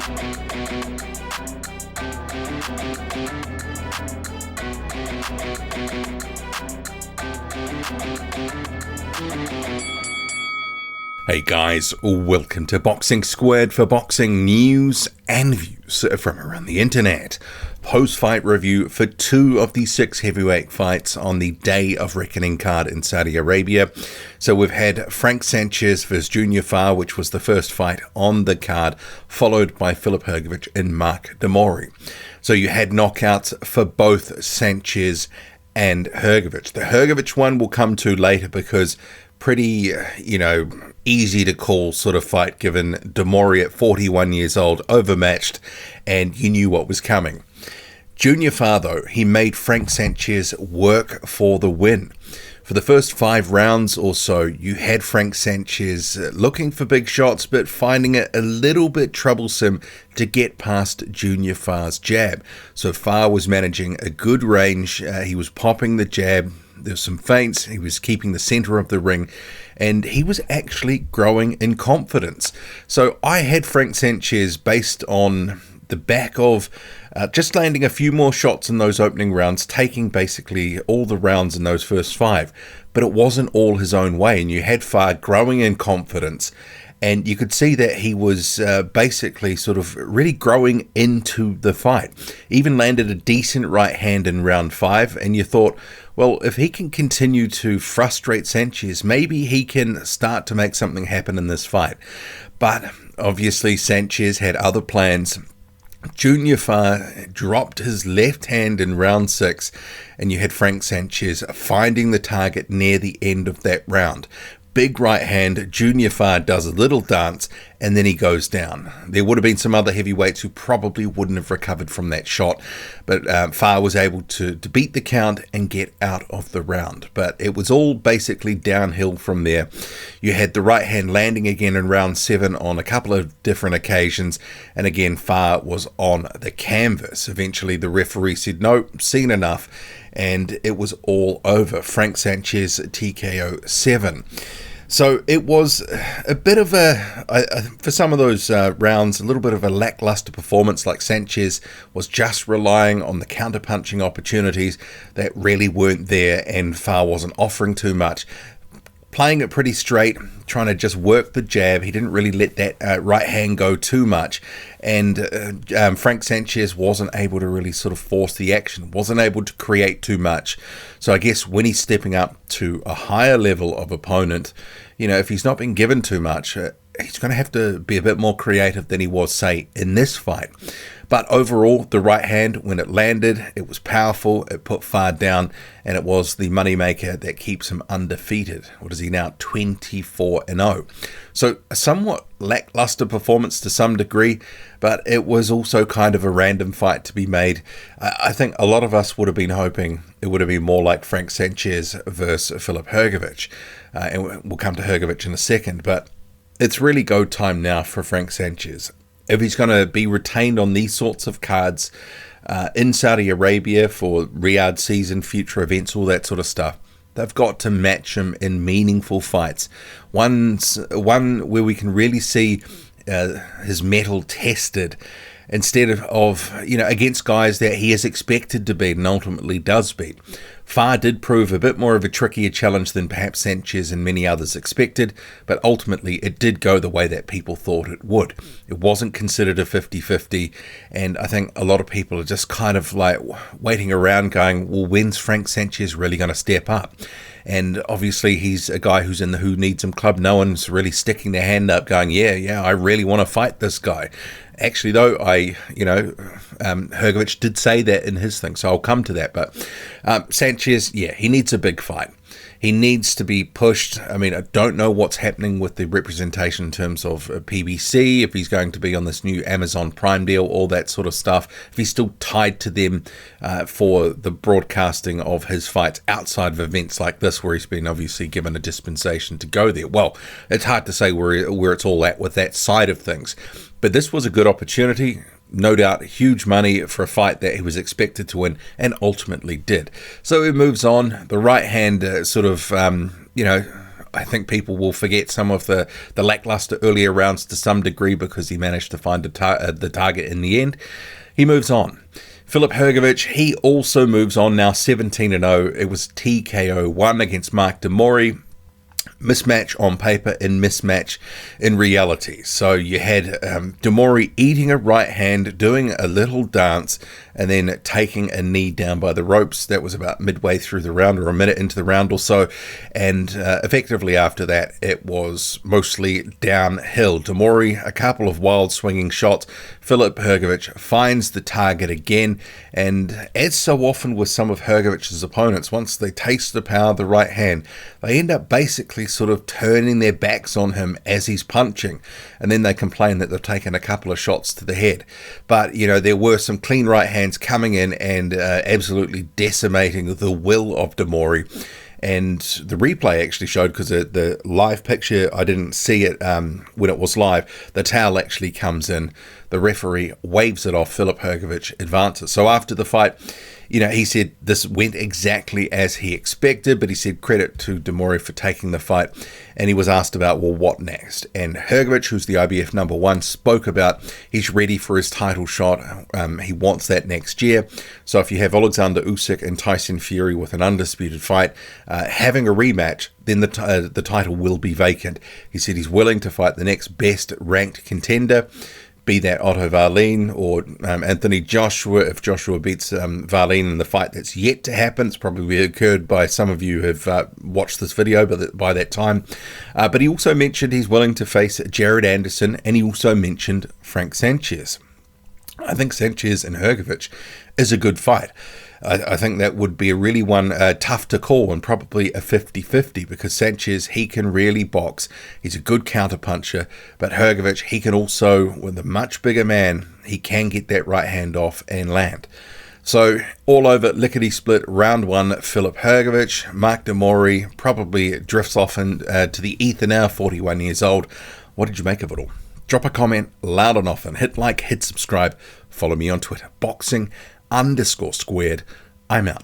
Hey guys, welcome to Boxing Squared for boxing news and views from around the internet. Post-fight review for 2 of the 6 heavyweight fights on the Day of Reckoning card in Saudi Arabia. So we've had Frank Sanchez vs Junior Fa, which was the first fight on the card, followed by Filip Hrgovic and Mark De Mori. So you had knockouts for both Sanchez and Hrgovic. The Hrgovic one we'll come to later because pretty, easy to call sort of fight given De Mori at 41 years old, overmatched, and you knew what was coming. Junior Fa, though, he made Frank Sanchez work for the win. For the first 5 rounds or so, you had Frank Sanchez looking for big shots, but finding it a little bit troublesome to get past Junior Fa's jab. So Fa was managing a good range. He was popping the jab. There's some feints, he was keeping the center of the ring, and he was actually growing in confidence. So I had Frank Sanchez based on the back of just landing a few more shots in those opening rounds, taking basically all the rounds in those first 5. But it wasn't all his own way, and you had Fa growing in confidence, and you could see that he was basically sort of really growing into the fight. Even landed a decent right hand in round 5, and you thought, well, if he can continue to frustrate Sanchez, maybe he can start to make something happen in this fight. But obviously Sanchez had other plans. Junior Fa dropped his left hand in round 6, and you had Frank Sanchez finding the target near the end of that round. Big right hand, Junior Fa does a little dance, and then he goes down. There would have been some other heavyweights who probably wouldn't have recovered from that shot, but Fa was able to beat the count and get out of the round. But it was all basically downhill from there. You had the right hand landing again in round 7 on a couple of different occasions, and again Fa was on the canvas. Eventually the referee said, no, seen enough, and it was all over. Frank Sanchez TKO 7. So it was a bit of for some of those rounds, a little bit of a lackluster performance, like Sanchez was just relying on the counter-punching opportunities that really weren't there, and Fa wasn't offering too much. Playing it pretty straight, trying to just work the jab. He didn't really let that right hand go too much. And Frank Sanchez wasn't able to really sort of force the action, wasn't able to create too much. So I guess when he's stepping up to a higher level of opponent, if he's not been given too much, he's going to have to be a bit more creative than he was, say, in this fight. But overall, the right hand, when it landed, it was powerful, it put Fa down, and it was the moneymaker that keeps him undefeated. What is he now? 24-0. So a somewhat lackluster performance to some degree, but it was also kind of a random fight to be made. I think a lot of us would have been hoping it would have been more like Frank Sanchez versus Filip Hrgovic. And we'll come to Hrgovic in a second, but it's really go time now for Frank Sanchez. If he's going to be retained on these sorts of cards in Saudi Arabia for Riyadh season, future events, all that sort of stuff, they've got to match him in meaningful fights. One where we can really see his mettle tested, instead of against guys that he is expected to beat and ultimately does beat. Fa did prove a bit more of a trickier challenge than perhaps Sanchez and many others expected, but ultimately it did go the way that people thought it would. It wasn't considered a 50-50, and I think a lot of people are just kind of like waiting around going, well, when's Frank Sanchez really going to step up? And obviously he's a guy who's in the Who Needs Him club. No one's really sticking their hand up going, yeah, I really want to fight this guy. Actually, though, Hrgovic did say that in his thing, so I'll come to that. But Sanchez, he needs a big fight. He needs to be pushed. I mean, I don't know what's happening with the representation in terms of PBC, if he's going to be on this new Amazon Prime deal, all that sort of stuff, if he's still tied to them for the broadcasting of his fights outside of events like this, where he's been obviously given a dispensation to go there. Well, it's hard to say where it's all at with that side of things. But this was a good opportunity. No doubt, huge money for a fight that he was expected to win and ultimately did. So it moves on. The right hand I think people will forget some of the lackluster earlier rounds to some degree because he managed to find the target in the end. He moves on. Filip Hrgovic, he also moves on now, 17-0. It was TKO 1 against Mark De Mori. Mismatch on paper and mismatch in reality. So you had De Mori eating a right hand, doing a little dance, and then taking a knee down by the ropes. That was about midway through the round, or a minute into the round or so. And effectively after that, it was mostly downhill. De Mori, a couple of wild swinging shots. Filip Hrgovic finds the target again. And as so often with some of Hrgovic's opponents, once they taste the power of the right hand, they end up basically sort of turning their backs on him as he's punching, and then they complain that they've taken a couple of shots to the head. But you know, there were some clean right hands coming in and absolutely decimating the will of De Mori. And the replay actually showed, because the live picture, I didn't see it when it was live, the towel actually comes in, the referee waves it off, Filip Hrgovic advances. So after the fight, you know, he said this went exactly as he expected, but he said credit to De Mori for taking the fight. And he was asked about, well, what next? And Hrgovic, who's the IBF #1, spoke about he's ready for his title shot. He wants that next year. So if you have Alexander Usyk and Tyson Fury with an undisputed fight, having a rematch, then the title will be vacant. He said he's willing to fight the next best ranked contender, be that Otto Wallin or Anthony Joshua, if Joshua beats Wallin in the fight that's yet to happen. It's probably occurred by some of you who have watched this video by that time. But he also mentioned he's willing to face Jared Anderson, and he also mentioned Frank Sanchez. I think Sanchez and Hrgovic is a good fight. I think that would be a really one tough to call, and probably a 50-50, because Sanchez, he can really box. He's a good counterpuncher, but Hrgovic, he can also, with a much bigger man, he can get that right hand off and land. So all over lickety-split, round 1, Filip Hrgovic. Mark De Mori probably drifts off to the ether now, 41 years old. What did you make of it all? Drop a comment loud and often. Hit like, hit subscribe. Follow me on Twitter, boxing_squared. I'm out.